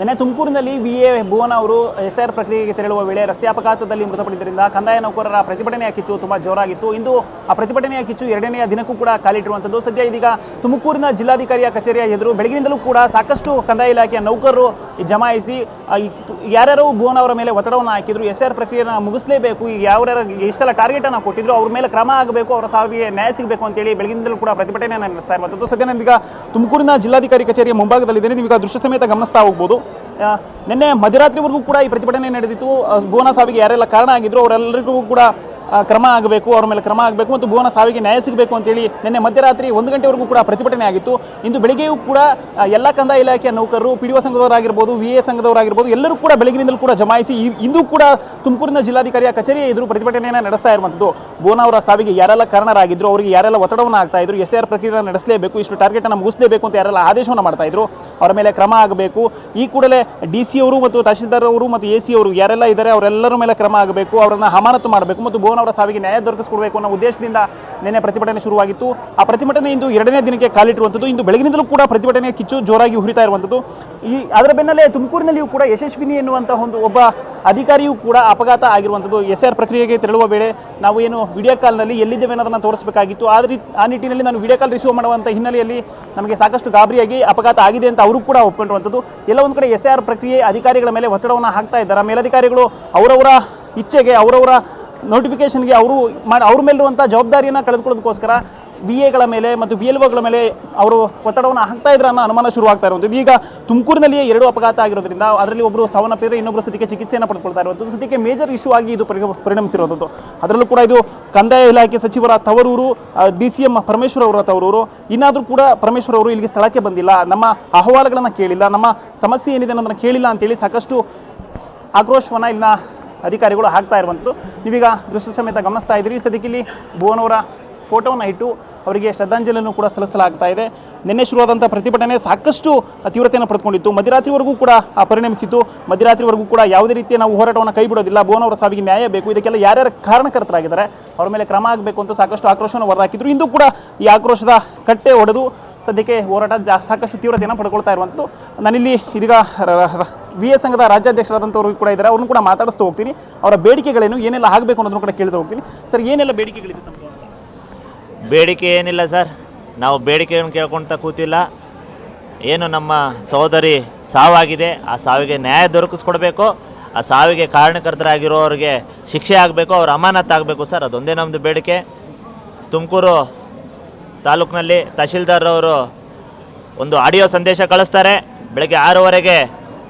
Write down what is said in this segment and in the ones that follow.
ನಿನ್ನೆ ತುಮಕೂರಿನಲ್ಲಿ ವಿಎ ಭುವನ ಅವರು ಎಸ್ಐಆರ್ ಪ್ರಕ್ರಿಯೆಗೆ ತೆರಳುವ ವೇಳೆ ರಸ್ತೆ ಅಪಘಾತದಲ್ಲಿ ಮೃತಪಟ್ಟಿದ್ದರಿಂದ ಕಂದಾಯ ನೌಕರರ ಪ್ರತಿಭಟನೆಯ ಕಿಚ್ಚು ತುಂಬಾ ಜೋರಾಗಿತ್ತು. ಇಂದು ಆ ಪ್ರತಿಭಟನೆಯ ಕಿಚ್ಚು ಎರಡನೆಯ ದಿನಕ್ಕೂ ಕೂಡ ಕಾಲಿಟ್ಟಿರುವಂಥದ್ದು. ಸದ್ಯ ಇದೀಗ ತುಮಕೂರಿನ ಜಿಲ್ಲಾಧಿಕಾರಿಯ ಕಚೇರಿಯ ಎದುರು ಬೆಳಗಿನಿಂದಲೂ ಕೂಡ ಸಾಕಷ್ಟು ಕಂದಾಯ ಇಲಾಖೆಯ ನೌಕರರು ಜಮಾಯಿಸಿ ಯಾರ್ಯಾರು ಭುವನ ಅವರ ಮೇಲೆ ಒತ್ತಡವನ್ನು ಹಾಕಿದ್ರು, ಎಸ್ಐಆರ್ ಪ್ರಕ್ರಿಯೆಯನ್ನು ಮುಗಿಸಲೇಬೇಕು, ಯಾರ್ಯಾರು ಎಷ್ಟೆಲ್ಲ ಟಾರ್ಗೆಟ್ ಅನ್ನು ಕೊಟ್ಟಿದ್ರು ಅವ್ರ ಮೇಲೆ ಕ್ರಮ ಆಗಬೇಕು, ಅವರ ಸಾವಿಗೆ ನ್ಯಾಯ ಸಿಗಬೇಕು ಅಂತೇಳಿ ಬೆಳಗಿನಿಂದಲೂ ಕೂಡ ಪ್ರತಿಭಟನೆಯನ್ನು ನಡೆಸ್ತಾ ಇರುವಂಥದ್ದು. ಸದ್ಯ ನಾನೀಗ ತುಮಕೂರಿನ ಜಿಲ್ಲಾಧಿಕಾರಿ ಕಚೇರಿಯ ಮುಂಭಾಗದಲ್ಲಿದ್ದೇನೆ. ನೀವೀಗ ದೃಶ್ಯ ಸಮೇತ ಗಮನಿಸ್ತಾ ಹೋಗ್ಬೋದು. ನಿನ್ನೆ ಮಧ್ಯರಾತ್ರಿವರೆಗೂ ಕೂಡ ಈ ಪ್ರತಿಭಟನೆ ನಡೆದಿತ್ತು. ಭುವನ ಸಾವಿಗೆ ಯಾರೆಲ್ಲ ಕಾರಣ ಆಗಿದ್ರು ಅವರೆಲ್ಲರಿಗೂ ಕೂಡ ಕ್ರಮ ಆಗಬೇಕು, ಅವರ ಮೇಲೆ ಕ್ರಮ ಆಗಬೇಕು ಮತ್ತು ಭುವನ ಸಾವಿಗೆ ನ್ಯಾಯ ಸಿಗಬೇಕು ಅಂತೇಳಿ ನಿನ್ನೆ ಮಧ್ಯರಾತ್ರಿ 1 ಗಂಟೆವರೆಗೂ ಕೂಡ ಪ್ರತಿಭಟನೆ ಆಗಿತ್ತು. ಇಂದು ಬೆಳಗ್ಗೆಯೂ ಕೂಡ ಎಲ್ಲ ಕಂದಾಯ ಇಲಾಖೆಯ ನೌಕರರು, PDO ಸಂಘದವರಾಗಿರ್ಬೋದು, VA ಸಂಘದವರಾಗಿರ್ಬೋದು, ಎಲ್ಲರೂ ಕೂಡ ಬೆಳಗಿನಿಂದಲೂ ಕೂಡ ಜಮಾಯಿಸಿ ಇಂದು ಕೂಡ ತುಮಕೂರಿನ ಜಿಲ್ಲಾಧಿಕಾರಿಯ ಕಚೇರಿಯ ಎದುರು ಪ್ರತಿಭಟನೆಯನ್ನು ನಡೆಸ್ತಾ ಇರುವಂಥದ್ದು. ಭುವನ ಅವರ ಸಾವಿಗೆ ಯಾರೆಲ್ಲ ಕಾರಣರಾಗಿದ್ರು, ಅವರಿಗೆ ಯಾರೆಲ್ಲ ಒತ್ತಡವನ್ನು ಆಗ್ತಾ ಇದ್ರು, SIR ಪ್ರಕ್ರಿಯೆ ನಡೆಸಲೇಬೇಕು, ಇಷ್ಟು ಟಾರ್ಗೆಟ್ ಅನ್ನು ಮುಗಿಸಲೇಬೇಕು ಅಂತ ಯಾರೆಲ್ಲ ಆದೇಶವನ್ನು ಮಾಡ್ತಾ ಇದ್ರು ಅವರ ಮೇಲೆ ಕ್ರಮ ಆಗಬೇಕು. ಈ ಕೂಡಲೇ DC ಅವರು ಮತ್ತು ತಹಶೀಲ್ದಾರ್ ಅವರು ಮತ್ತು AC ಅವರು ಯಾರೆಲ್ಲ ಇದ್ದಾರೆ ಅವರೆಲ್ಲರ ಮೇಲೆ ಕ್ರಮ ಆಗಬೇಕು, ಅವರನ್ನು ಅಮಾನತು ಮಾಡಬೇಕು ಮತ್ತು ಭುವನ ಅವರ ಸಾವಿಗೆ ನ್ಯಾಯ ದೊರಕಿಸಿಕೊಡಬೇಕು ಅನ್ನೋ ಉದ್ದೇಶದಿಂದ ನಿನ್ನೆ ಪ್ರತಿಭಟನೆ ಶುರುವಾಗಿತ್ತು. ಆ ಪ್ರತಿಭಟನೆ ಇಂದು 2ನೇ ದಿನಕ್ಕೆ ಕಾಲಿಟ್ಟಿರುವಂಥದ್ದು. ಇಂದು ಬೆಳಗಿನಿಂದಲೂ ಕೂಡ ಪ್ರತಿಭಟನೆಯ ಕಿಚ್ಚು ಜೋರಾಗಿ ಹುರಿತಾ ಇರುವಂಥದ್ದು. ಅದರ ಬೆನ್ನಲ್ಲೇ ತುಮಕೂರಿನಲ್ಲಿಯೂ ಕೂಡ ಯಶಸ್ವಿನಿ ಎನ್ನುವಂತಹ ಒಬ್ಬ ಅಧಿಕಾರಿಯೂ ಕೂಡ ಅಪಘಾತ ಆಗಿರುವಂಥದ್ದು. SIR ಪ್ರಕ್ರಿಯೆಗೆ ತೆರಳುವ ವೇಳೆ ನಾವು ಏನು ವಿಡಿಯೋ ಕಾಲ್ನಲ್ಲಿ ಎಲ್ಲಿದ್ದೇವೆ ಅನ್ನೋದನ್ನು ತೋರಿಸಬೇಕಾಗಿತ್ತು. ಆ ನಿಟ್ಟಿನಲ್ಲಿ ನಾನು ವಿಡಿಯೋ ಕಾಲ್ ರಿಸೀವ್ ಮಾಡುವಂಥ ಹಿನ್ನೆಲೆಯಲ್ಲಿ ನಮಗೆ ಸಾಕಷ್ಟು ಗಾಬರಿಯಾಗಿ ಅಪಘಾತ ಆಗಿದೆ ಅಂತ ಅವರು ಕೂಡ ಒಪ್ಕೊಂಡಿರುವಂಥದ್ದು. ಎಲ್ಲ ಒಂದು ಕಡೆ SIR ಪ್ರಕ್ರಿಯೆ ಅಧಿಕಾರಿಗಳ ಮೇಲೆ ಒತ್ತಡವನ್ನು ಹಾಕ್ತಾ ಇದ್ದಾರೆ. ಮೇಲಧಿಕಾರಿಗಳು ಅವರವರ ಇಚ್ಛೆಗೆ, ಅವರವರ ನೋಟಿಫಿಕೇಶನ್ಗೆ ಅವ್ರ ಮೇಲಿರುವಂಥ ಜವಾಬ್ದಾರಿಯನ್ನು ಕಳೆದುಕೊಳ್ಳೋದಕ್ಕೋಸ್ಕರ VAಗಳ ಮೇಲೆ ಮತ್ತು BLOಗಳ ಮೇಲೆ ಅವರು ಒತ್ತಡವನ್ನು ಹಾಕ್ತಾ ಇದ್ರೆ ಅನ್ನೋ ಅನುಮಾನ ಶುರುವಾಗ್ತಾ ಇರುವಂಥದ್ದು. ಈಗ ತುಮಕೂರಿನಲ್ಲಿಯೇ 2 ಅಪಘಾತ ಆಗಿರೋದ್ರಿಂದ ಅದರಲ್ಲಿ ಒಬ್ಬರು ಸಾವನ್ನಪ್ಪಿದ್ರೆ ಇನ್ನೊಬ್ಬರು ಸದ್ಯಕ್ಕೆ ಚಿಕಿತ್ಸೆಯನ್ನು ಪಡೆದುಕೊಳ್ತಾ ಇರುವಂಥದ್ದು. ಸದ್ಯಕ್ಕೆ ಮೇಜರ್ ಇಶ್ಯೂ ಆಗಿ ಇದು ಪರಿಣಮಿಸಿರುವಂಥದ್ದು. ಅದರಲ್ಲೂ ಕೂಡ ಇದು ಕಂದಾಯ ಇಲಾಖೆ ಸಚಿವರ ತವರೂರು, DCM ಪರಮೇಶ್ವರ್ ಅವರ ತವರೂರು. ಇನ್ನಾದರೂ ಕೂಡ ಪರಮೇಶ್ವರ್ ಅವರು ಇಲ್ಲಿಗೆ ಸ್ಥಳಕ್ಕೆ ಬಂದಿಲ್ಲ, ನಮ್ಮ ಅಹವಾಲುಗಳನ್ನು ಕೇಳಿಲ್ಲ, ನಮ್ಮ ಸಮಸ್ಯೆ ಏನಿದೆ ಅನ್ನೋದನ್ನು ಕೇಳಿಲ್ಲ ಅಂತೇಳಿ ಸಾಕಷ್ಟು ಆಕ್ರೋಶವನ್ನು ಇಲ್ಲಿನ ಅಧಿಕಾರಿಗಳು ಹಾಕ್ತಾ ಇರುವಂಥದ್ದು. ನೀವೀಗ ದೃಶ್ಯ ಸಮೇತ ಗಮನಿಸ್ತಾ ಇದ್ದೀರಿ. ಸದ್ಯಕ್ಕೆ ಇಲ್ಲಿ ಭುವನವರ ಫೋಟೋವನ್ನು ಇಟ್ಟು ಅವರಿಗೆ ಶ್ರದ್ಧಾಂಜಲಿಯನ್ನು ಕೂಡ ಸಲ್ಲಿಸಲಾಗ್ತಾ ಇದೆ. ನಿನ್ನೆ ಶುರುವಾದಂಥ ಪ್ರತಿಭಟನೆ ಸಾಕಷ್ಟು ತೀವ್ರತೆಯನ್ನು ಪಡೆದುಕೊಂಡಿತ್ತು. ಮಧ್ಯರಾತ್ರಿವರೆಗೂ ಕೂಡ ಪರಿಣಮಿಸಿತ್ತು. ಮಧ್ಯರಾತ್ರಿವರೆಗೂ ಕೂಡ ಯಾವುದೇ ರೀತಿಯ ನಾವು ಹೋರಾಟವನ್ನು ಕೈ ಬಿಡೋದಿಲ್ಲ, ಭುವನ ಅವರ ಸಾವಿಗೆ ನ್ಯಾಯ ಬೇಕು, ಇದಕ್ಕೆಲ್ಲ ಯಾರ್ಯಾರು ಕಾರಣಕರ್ತರಾಗಿದ್ದಾರೆ ಅವರ ಮೇಲೆ ಕ್ರಮ ಆಗಬೇಕು ಅಂತ ಸಾಕಷ್ಟು ಆಕ್ರೋಶವನ್ನು ಹೊರಹಾಕಿದ್ರು. ಇಂದು ಕೂಡ ಈ ಆಕ್ರೋಶದ ಕಟ್ಟೆ ಒಡೆದು ಸದ್ಯಕ್ಕೆ ಹೋರಾಟ ಸಾಕಷ್ಟು ತೀವ್ರತೆಯನ್ನು ಪಡ್ಕೊಳ್ತಾ ಇರುವಂಥದ್ದು. ನಾನಿಲ್ಲಿ ಇದೀಗ VA ಸಂಘದ ರಾಜ್ಯಾಧ್ಯಕ್ಷರಾದಂಥವ್ರು ಕೂಡ ಇದ್ದಾರೆ, ಅವ್ರನ್ನ ಕೂಡ ಮಾತಾಡಿಸ್ತಾ ಹೋಗ್ತೀನಿ. ಅವರ ಬೇಡಿಕೆಗಳೇನು, ಏನೆಲ್ಲ ಆಗಬೇಕು ಅನ್ನೋದನ್ನು ಕೂಡ ಕೇಳ್ತಾ ಹೋಗ್ತೀನಿ. ಸರ್, ಏನೆಲ್ಲ ಬೇಡಿಕೆಗಳಿದೆ ತಮಗೆ? ಬೇಡಿಕೆ ಏನಿಲ್ಲ ಸರ್, ನಾವು ಬೇಡಿಕೆಯನ್ನು ಕೇಳ್ಕೊಳ್ತಾ ಕೂತಿಲ್ಲ. ಏನು ನಮ್ಮ ಸಹೋದರಿ ಸಾವಾಗಿದೆ, ಆ ಸಾವಿಗೆ ನ್ಯಾಯ ದೊರಕಿಸ್ಕೊಡ್ಬೇಕು, ಆ ಸಾವಿಗೆ ಕಾರಣಕರ್ತರಾಗಿರೋರಿಗೆ ಶಿಕ್ಷೆ ಆಗಬೇಕು, ಅವ್ರ ಅಮಾನತಾಗಬೇಕು ಸರ್, ಅದೊಂದೇ ನಮ್ಮದು ಬೇಡಿಕೆ. ತುಮಕೂರು ತಾಲೂಕಿನಲ್ಲಿ ತಹಶೀಲ್ದಾರ್ ಅವರು ಒಂದು ಆಡಿಯೋ ಸಂದೇಶ ಕಳಿಸ್ತಾರೆ, ಬೆಳಗ್ಗೆ 6:00ವರೆಗೆ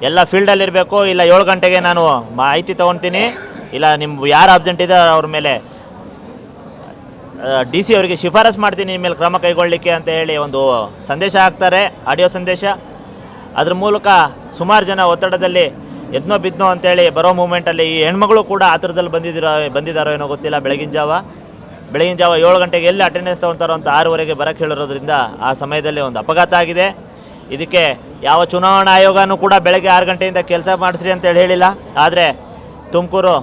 ಎಲ್ಲ ಫೀಲ್ಡಲ್ಲಿರಬೇಕು, ಇಲ್ಲ 7 ಗಂಟೆಗೆ ನಾನು ಮಾಹಿತಿ ತೊಗೊಳ್ತೀನಿ, ಇಲ್ಲ ನಿಮ್ಮ ಯಾರು ಅಬ್ಸೆಂಟ್ ಇದೆ ಅವ್ರ ಮೇಲೆ DC ಅವರಿಗೆ ಶಿಫಾರಸು ಮಾಡ್ತೀನಿ, ನಿಮ್ಮ ಮೇಲೆ ಕ್ರಮ ಕೈಗೊಳ್ಳಲಿಕ್ಕೆ ಅಂತ ಹೇಳಿ ಒಂದು ಸಂದೇಶ ಹಾಕ್ತಾರೆ, ಆಡಿಯೋ ಸಂದೇಶ. ಅದ್ರ ಮೂಲಕ ಸುಮಾರು ಜನ ಒತ್ತಡದಲ್ಲಿ ಎದ್ನೋ ಬಿದ್ನೋ ಅಂತೇಳಿ ಬರೋ ಮೂಮೆಂಟಲ್ಲಿ ಈ ಹೆಣ್ಮಗಳು ಕೂಡ ಆತರದಲ್ಲಿ ಬಂದಿದ್ದಾರೋ ಏನೋ ಗೊತ್ತಿಲ್ಲ. ಬೆಳಗಿನ ಜಾವ 7 ಗಂಟೆಗೆ ಎಲ್ಲಿ ಅಟೆಂಡೆನ್ಸ್ ತೊಗೊಳ್ತಾರೋ ಅಂತ 6:00ವರೆಗೆ ಬರೋಕ್ಕೆ ಹೇಳಿರೋದ್ರಿಂದ ಆ ಸಮಯದಲ್ಲಿ ಒಂದು ಅಪಘಾತ ಆಗಿದೆ. ಇದಕ್ಕೆ ಯಾವ ಚುನಾವಣಾ ಆಯೋಗನೂ ಕೂಡ ಬೆಳಗ್ಗೆ 6 ಗಂಟೆಯಿಂದ ಕೆಲಸ ಮಾಡಿಸ್ರಿ ಅಂತೇಳಿ ಹೇಳಿಲ್ಲ. ಆದರೆ ತುಮಕೂರು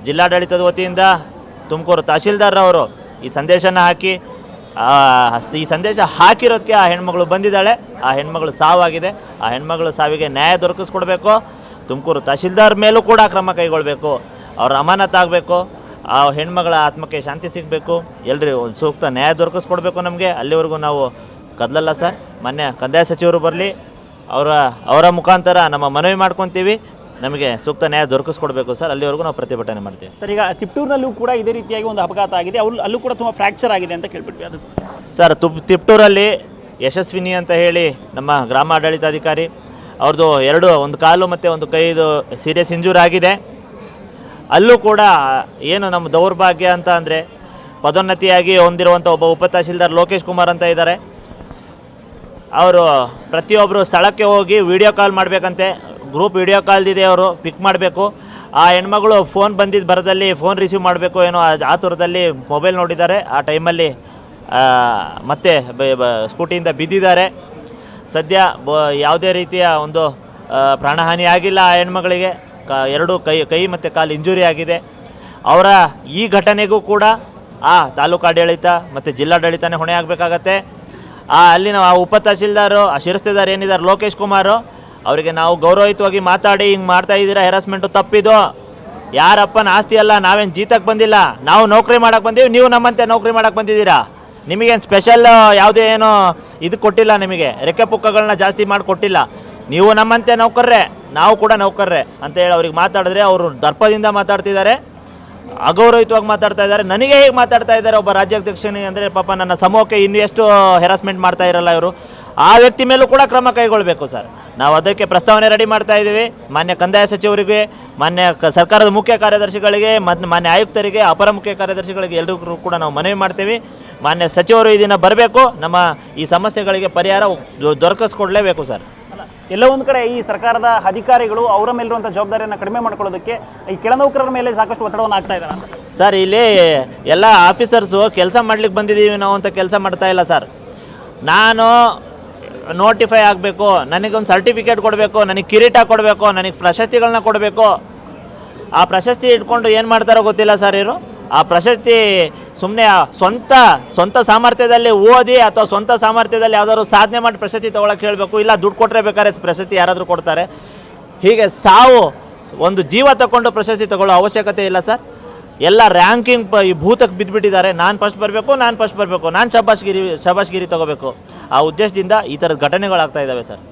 ಜಿಲ್ಲಾಡಳಿತದ ವತಿಯಿಂದ ತುಮಕೂರು ತಹಶೀಲ್ದಾರ್ ಅವರು ಈ ಸಂದೇಶನ ಹಾಕಿ, ಈ ಸಂದೇಶ ಹಾಕಿರೋದಕ್ಕೆ ಆ ಹೆಣ್ಮಗಳು ಬಂದಿದ್ದಾಳೆ, ಆ ಹೆಣ್ಮಗಳು ಸಾವಾಗಿದೆ. ಆ ಹೆಣ್ಮಗಳು ಸಾವಿಗೆ ನ್ಯಾಯ ದೊರಕಿಸ್ಕೊಡ್ಬೇಕು. ತುಮಕೂರು ತಹಶೀಲ್ದಾರ್ ಮೇಲೂ ಕೂಡ ಕ್ರಮ ಕೈಗೊಳ್ಳಬೇಕು, ಅವ್ರ ಅಮಾನತಾಗಬೇಕು, ಆ ಹೆಣ್ಮಗಳ ಆತ್ಮಕ್ಕೆ ಶಾಂತಿ ಸಿಗಬೇಕು, ಎಲ್ಲರೂ ಒಂದು ಸೂಕ್ತ ನ್ಯಾಯ ದೊರಕಿಸ್ಕೊಡ್ಬೇಕು ನಮಗೆ. ಅಲ್ಲಿವರೆಗೂ ನಾವು ಕದಲಲ್ಲ ಸರ್. ಮೊನ್ನೆ ಕಂದಾಯ ಸಚಿವರು ಬರಲಿ, ಅವರ ಮುಖಾಂತರ ನಮ್ಮ ಮನವಿ ಮಾಡ್ಕೊತೀವಿ, ನಮಗೆ ಸೂಕ್ತ ನ್ಯಾಯ ದೊರಕಿಸ್ಕೊಡ್ಬೇಕು ಸರ್. ಅಲ್ಲಿವರೆಗೂ ನಾವು ಪ್ರತಿಭಟನೆ ಮಾಡ್ತೀವಿ ಸರ್. ಈಗ ತಿಪ್ಟೂರಿನಲ್ಲೂ ಕೂಡ ಇದೇ ರೀತಿಯಾಗಿ ಒಂದು ಅಪಘಾತ ಆಗಿದೆ, ಅಲ್ಲೂ ಕೂಡ ತುಂಬ ಫ್ರ್ಯಾಕ್ಚರ್ ಆಗಿದೆ ಅಂತ ಕೇಳ್ಬಿಟ್ವಿ. ಅದು ಸರ್, ತಿಪ್ಟೂರಲ್ಲಿ ಯಶಸ್ವಿನಿ ಅಂತ ಹೇಳಿ ನಮ್ಮ ಗ್ರಾಮಾಡಳಿತಾಧಿಕಾರಿ ಅವ್ರದ್ದು ಒಂದು ಕಾಲು ಮತ್ತು ಒಂದು ಕೈದು ಸೀರಿಯಸ್ ಇಂಜೂರ್ ಆಗಿದೆ. ಅಲ್ಲೂ ಕೂಡ ಏನು ನಮ್ಮ ದೌರ್ಭಾಗ್ಯ ಅಂತ ಅಂದರೆ ಪದೋನ್ನತಿಯಾಗಿ ಹೊಂದಿರುವಂಥ ಒಬ್ಬ ಉಪ ತಹಶೀಲ್ದಾರ್ ಲೋಕೇಶ್ ಕುಮಾರ್ ಅಂತ ಇದ್ದಾರೆ. ಅವರು ಪ್ರತಿಯೊಬ್ಬರು ಸ್ಥಳಕ್ಕೆ ಹೋಗಿ ವಿಡಿಯೋ ಕಾಲ್ ಮಾಡಬೇಕಂತೆ, ಗ್ರೂಪ್ ವಿಡಿಯೋ ಕಾಲ್ದಿದೆ, ಅವರು ಪಿಕ್ ಮಾಡಬೇಕು. ಆ ಹೆಣ್ಮಗಳು ಫೋನ್ ಬಂದಿದ್ದು ಬರದಲ್ಲಿ ಫೋನ್ ರಿಸೀವ್ ಮಾಡಬೇಕು ಏನೋ ಆತುರದಲ್ಲಿ ಮೊಬೈಲ್ ನೋಡಿದ್ದಾರೆ. ಆ ಟೈಮಲ್ಲಿ ಮತ್ತೆ ಸ್ಕೂಟಿಯಿಂದ ಬಿದ್ದಿದ್ದಾರೆ. ಸದ್ಯ ಯಾವುದೇ ರೀತಿಯ ಒಂದು ಪ್ರಾಣಹಾನಿ ಆಗಿಲ್ಲ. ಆ ಹೆಣ್ಮಗಳಿಗೆ 2 ಕೈ ಮತ್ತು ಕಾಲು ಇಂಜುರಿ ಆಗಿದೆ. ಅವರ ಈ ಘಟನೆಗೂ ಕೂಡ ತಾಲೂಕು ಆಡಳಿತ ಮತ್ತು ಜಿಲ್ಲಾಡಳಿತನೇ ಹೊಣೆ ಆಗಬೇಕಾಗತ್ತೆ. ಅಲ್ಲಿನ ಉಪ ತಹಶೀಲ್ದಾರು, ಶಿರಸ್ತೇದಾರ್ ಏನಿದ್ದಾರೆ ಲೋಕೇಶ್ ಕುಮಾರು, ಅವರಿಗೆ ನಾವು ಗೌರವಯುತವಾಗಿ ಮಾತಾಡಿ ಹಿಂಗೆ ಮಾಡ್ತಾ ಇದ್ದೀರಾ, ಹೆರಾಸ್ಮೆಂಟು ತಪ್ಪಿದು, ಯಾರಪ್ಪನ ಆಸ್ತಿ ಅಲ್ಲ, ನಾವೇನು ಜೀತಕ್ಕೆ ಬಂದಿಲ್ಲ, ನಾವು ನೌಕರಿ ಮಾಡೋಕ್ಕೆ ಬಂದೀವಿ, ನೀವು ನಮ್ಮಂತೆ ನೌಕರಿ ಮಾಡೋಕ್ಕೆ ಬಂದಿದ್ದೀರಾ, ನಿಮಗೇನು ಸ್ಪೆಷಲ್ ಯಾವುದೇ ಏನೋ ಇದು ಕೊಟ್ಟಿಲ್ಲ, ನಿಮಗೆ ರೆಕ್ಕೆ ಪುಕ್ಕಗಳನ್ನ ಜಾಸ್ತಿ ಮಾಡಿ ಕೊಟ್ಟಿಲ್ಲ, ನೀವು ನಮ್ಮಂತೆ ನೌಕರ್ರೆ, ನಾವು ಕೂಡ ನೌಕರ್ರೆ ಅಂತ ಹೇಳಿ ಅವ್ರಿಗೆ ಮಾತಾಡಿದ್ರೆ ಅವರು ದರ್ಪದಿಂದ ಮಾತಾಡ್ತಿದ್ದಾರೆ, ಅಗೌರವಯುತವಾಗಿ ಮಾತಾಡ್ತಾ ಇದ್ದಾರೆ. ನನಗೆ ಹೇಗೆ ಮಾತಾಡ್ತಾ ಇದ್ದಾರೆ ಒಬ್ಬ ರಾಜ್ಯಾಧ್ಯಕ್ಷನಿಗೆ ಅಂದರೆ ಪಾಪ ನನ್ನ ಸಮೂಹಕ್ಕೆ ಇನ್ನೂ ಎಷ್ಟು ಹೆರಾಸ್ಮೆಂಟ್ ಮಾಡ್ತಾ ಇರಲ್ಲ ಇವರು. ಆ ವ್ಯಕ್ತಿ ಮೇಲೂ ಕೂಡ ಕ್ರಮ ಕೈಗೊಳ್ಳಬೇಕು ಸರ್. ನಾವು ಅದಕ್ಕೆ ಪ್ರಸ್ತಾವನೆ ರೆಡಿ ಮಾಡ್ತಾ ಇದ್ದೀವಿ. ಮಾನ್ಯ ಕಂದಾಯ ಸಚಿವರಿಗೆ, ಮಾನ್ಯ ಸರ್ಕಾರದ ಮುಖ್ಯ ಕಾರ್ಯದರ್ಶಿಗಳಿಗೆ, ಮಾನ್ಯ ಆಯುಕ್ತರಿಗೆ, ಅಪರ ಮುಖ್ಯ ಕಾರ್ಯದರ್ಶಿಗಳಿಗೆ ಎಲ್ಲರಿಗೂ ಕೂಡ ನಾವು ಮನವಿ ಮಾಡ್ತೀವಿ. ಮಾನ್ಯ ಸಚಿವರು ಈ ದಿನ ಬರಬೇಕು, ನಮ್ಮ ಈ ಸಮಸ್ಯೆಗಳಿಗೆ ಪರಿಹಾರ ದೊರಕಿಸ್ಕೊಡ್ಲೇಬೇಕು ಸರ್. ಎಲ್ಲೋ ಒಂದು ಕಡೆ ಈ ಸರ್ಕಾರದ ಅಧಿಕಾರಿಗಳು ಅವರ ಮೇಲಿರುವಂಥ ಜವಾಬ್ದಾರಿಯನ್ನು ಕಡಿಮೆ ಮಾಡ್ಕೊಳ್ಳೋದಕ್ಕೆ ಈ ಕೆಳನೌಕರರ ಮೇಲೆ ಸಾಕಷ್ಟು ಒತ್ತಡವನ್ನು ಹಾಕ್ತಾ ಇದ್ದಾರೆ ಸರ್. ಇಲ್ಲಿ ಎಲ್ಲ ಆಫೀಸರ್ಸು ಕೆಲಸ ಮಾಡ್ಲಿಕ್ಕೆ ಬಂದಿದ್ದೀವಿ ನಾವು ಅಂತ ಕೆಲಸ ಮಾಡ್ತಾ ಇಲ್ಲ ಸರ್. ನಾನು ನೋಟಿಫೈ ಆಗಬೇಕು, ನನಗೊಂದು ಸರ್ಟಿಫಿಕೇಟ್ ಕೊಡಬೇಕು, ನನಗೆ ಕಿರೀಟ ಕೊಡಬೇಕು, ನನಗೆ ಪ್ರಶಸ್ತಿಗಳನ್ನ ಕೊಡಬೇಕು. ಆ ಪ್ರಶಸ್ತಿ ಇಟ್ಕೊಂಡು ಏನು ಮಾಡ್ತಾರೋ ಗೊತ್ತಿಲ್ಲ ಸರ್ ಇವರು. ಆ ಪ್ರಶಸ್ತಿ ಸುಮ್ಮನೆ ಸ್ವಂತ ಸಾಮರ್ಥ್ಯದಲ್ಲಿ ಓದಿ ಅಥವಾ ಸ್ವಂತ ಸಾಮರ್ಥ್ಯದಲ್ಲಿ ಯಾವ್ದಾದ್ರು ಸಾಧನೆ ಮಾಡಿ ಪ್ರಶಸ್ತಿ ತೊಗೊಳಕ್ಕೆ ಹೇಳಬೇಕು, ಇಲ್ಲ ದುಡ್ಡು ಕೊಟ್ಟರೆ ಬೇಕಾದ್ರೆ ಪ್ರಶಸ್ತಿ ಯಾರಾದರೂ ಕೊಡ್ತಾರೆ. ಹೀಗೆ ಒಂದು ಜೀವ ತಗೊಂಡು ಪ್ರಶಸ್ತಿ ತಗೊಳ್ಳೋ ಅವಶ್ಯಕತೆ ಇಲ್ಲ ಸರ್. ಎಲ್ಲ ರ್ಯಾಂಕಿಂಗ್ ಈ ಭೂತಕ್ಕೆ ಬಿದ್ದುಬಿಟ್ಟಿದ್ದಾರೆ. ನಾನು ಫಸ್ಟ್ ಬರಬೇಕು, ನಾನು ಶಬಾಷ್ಗಿರಿ ತಗೋಬೇಕು. ಆ ಉದ್ದೇಶದಿಂದ ಈ ಥರದ ಘಟನೆಗಳಾಗ್ತಾ ಇದ್ದಾವೆ ಸರ್.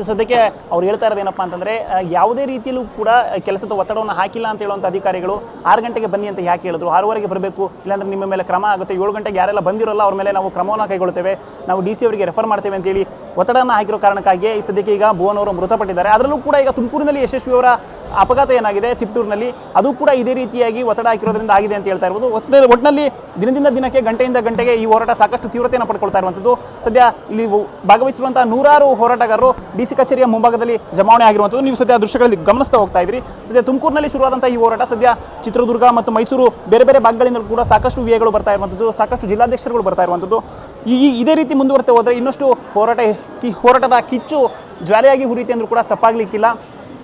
ಸದ್ಯಕ್ಕೆ ಅವ್ರು ಹೇಳ್ತಾ ಇರೋದೇನಪ್ಪ ಅಂತಂದರೆ ಯಾವುದೇ ರೀತಿಯಲ್ಲೂ ಕೂಡ ಕೆಲಸದ ಒತ್ತಡವನ್ನು ಹಾಕಿಲ್ಲ ಅಂತ ಹೇಳುವಂಥ ಅಧಿಕಾರಿಗಳು 6 ಗಂಟೆಗೆ ಬನ್ನಿ ಅಂತ ಯಾಕೆ ಹೇಳಿದ್ರು, 6:15ಗೆ ಬರಬೇಕು, ಇಲ್ಲಾಂದ್ರೆ ನಿಮ್ಮ ಮೇಲೆ ಕ್ರಮ ಆಗುತ್ತೆ, 7 ಗಂಟೆಗೆ ಯಾರೆಲ್ಲ ಬಂದಿರೋಲ್ಲ ಅವ್ರ ಮೇಲೆ ನಾವು ಕ್ರಮವನ್ನು ಕೈಗೊಳ್ತೇವೆ, ನಾವು DC ಅವರಿಗೆ ರೆಫರ್ ಮಾಡ್ತೇವೆ ಅಂತೇಳಿ ಒತ್ತಡವನ್ನು ಹಾಕಿರೋ ಕಾರಣಕ್ಕಾಗಿ ಈ ಸದ್ಯಕ್ಕೆ ಈಗ ಭುವನ್ ಅವರು ಮೃತಪಟ್ಟಿದ್ದಾರೆ. ಅದರಲ್ಲೂ ಕೂಡ ಈಗ ತುಮಕೂರಿನಲ್ಲಿ ಯಶಸ್ವಿ ಅವರ ಅಪಘಾತ ಏನಾಗಿದೆ ತಿಪ್ಟೂರಿನಲ್ಲಿ, ಅದು ಕೂಡ ಇದೇ ರೀತಿಯಾಗಿ ಒತ್ತಡ ಹಾಕಿರೋದ್ರಿಂದ ಆಗಿದೆ ಅಂತ ಹೇಳ್ತಾ ಇರ್ಬೋದು. ಒಟ್ಟಿನಲ್ಲಿ ದಿನದಿಂದ ದಿನಕ್ಕೆ, ಗಂಟೆಯಿಂದ ಗಂಟೆಗೆ ಈ ಹೋರಾಟ ಸಾಕಷ್ಟು ತೀವ್ರತೆಯನ್ನು ಪಡ್ಕೊಳ್ತಾ ಇರುವಂಥದ್ದು. ಸದ್ಯ ಇಲ್ಲಿ ಭಾಗವಹಿಸಿರುವಂತಹ 100 ಹೋರಾಟಗಾರರು DC ಕಚೇರಿಯ ಮುಂಭಾಗದಲ್ಲಿ ಜಮಾವಣೆ ಆಗಿರುವಂಥದ್ದು ನೀವು ಸದ್ಯ ದೃಶ್ಯಗಳಲ್ಲಿ ಗಮನಿಸ್ತಾ ಹೋಗ್ತಾ ಇದ್ರಿ. ಸದ್ಯ ತುಮಕೂರಿನಲ್ಲಿ ಶುರುವಾದಂತಹ ಈ ಹೋರಾಟ ಸದ್ಯ ಚಿತ್ರದುರ್ಗ ಮತ್ತು ಮೈಸೂರು ಬೇರೆ ಬೇರೆ ಭಾಗಗಳಿಂದ ಕೂಡ ಸಾಕಷ್ಟು ವಿಎಗಳು ಬರ್ತಾ ಇರುವಂಥದ್ದು, ಸಾಕಷ್ಟು ಜಿಲ್ಲಾಧ್ಯಕ್ಷರುಗಳು ಬರ್ತಾ ಇರುವಂಥದ್ದು. ಇದೇ ರೀತಿ ಮುಂದುವರೆತಾ ಹೋದರೆ ಇನ್ನಷ್ಟು ಹೋರಾಟದ ಕಿಚ್ಚು ಜ್ವಾಲೆಯಾಗಿ ಹುರಿಯುತ್ತೆ ಅಂದ್ರೂ ಕೂಡ ತಪ್ಪಾಗ್ಲಿಕ್ಕಿಲ್ಲ.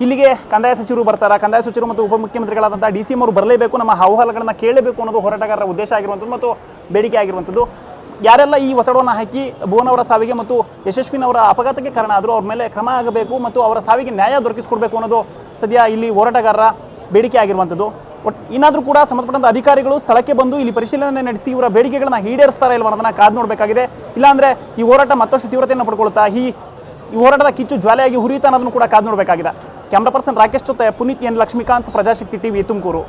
ಇಲ್ಲಿಗೆ ಕಂದಾಯ ಸಚಿವರು ಬರ್ತಾರೆ, ಕಂದಾಯ ಸಚಿವರು ಮತ್ತು ಉಪಮುಖ್ಯಮಂತ್ರಿಗಳಾದಂಥ DCM ಅವರು ಬರಲೇಬೇಕು, ನಮ್ಮ ಅಹವಾಲುಗಳನ್ನು ಕೇಳಲೇಬೇಕು ಅನ್ನೋದು ಹೋರಾಟಗಾರರ ಉದ್ದೇಶ ಆಗಿರುವಂಥದ್ದು ಮತ್ತು ಬೇಡಿಕೆ ಆಗಿರುವಂಥದ್ದು. ಯಾರೆಲ್ಲ ಈ ಒತ್ತಡವನ್ನು ಹಾಕಿ ಭುವನ್ ಅವರ ಸಾವಿಗೆ ಮತ್ತು ಯಶಸ್ವಿನವರ ಅಪಘಾತಕ್ಕೆ ಕಾರಣ ಆದರೂ ಅವ್ರ ಮೇಲೆ ಕ್ರಮ ಆಗಬೇಕು ಮತ್ತು ಅವರ ಸಾವಿಗೆ ನ್ಯಾಯ ದೊರಕಿಸಿಕೊಡ್ಬೇಕು ಅನ್ನೋದು ಸದ್ಯ ಇಲ್ಲಿ ಹೋರಾಟಗಾರರ ಬೇಡಿಕೆ ಆಗಿರುವಂಥದ್ದು. ಇನ್ನಾದರೂ ಕೂಡ ಸಂಬಂಧಪಟ್ಟಂಥ ಅಧಿಕಾರಿಗಳು ಸ್ಥಳಕ್ಕೆ ಬಂದು ಇಲ್ಲಿ ಪರಿಶೀಲನೆ ನಡೆಸಿ ಇವರ ಬೇಡಿಕೆಗಳನ್ನ ಈಡೇರಿಸ್ತಾರ ಇಲ್ವ ಅನ್ನೋದನ್ನ ಕಾದು ನೋಡಬೇಕಾಗಿದೆ. ಇಲ್ಲಾಂದರೆ ಈ ಹೋರಾಟ ಮತ್ತಷ್ಟು ತೀವ್ರತೆಯನ್ನು ಪಡ್ಕೊಳ್ತಾ ಈ ಹೋರಾಟದ ಕಿಚ್ಚು ಜ್ವಾಲೆಯಾಗಿ ಹುರಿಯುತ್ತಾ ಅನ್ನೋದನ್ನು ಕೂಡ ಕಾದು ನೋಡಬೇಕಾಗಿದೆ. ಕ್ಯಾಮ್ರಾ ಪರ್ಸನ್ ರಾಕೇಶ್ ಜೊತೆ ಪುನೀತ್ ಎನ್ ಲಕ್ಷ್ಮೀಕಾಂತ್, ಪ್ರಜಾಶಕ್ತಿ TV, ತುಮಕೂರು.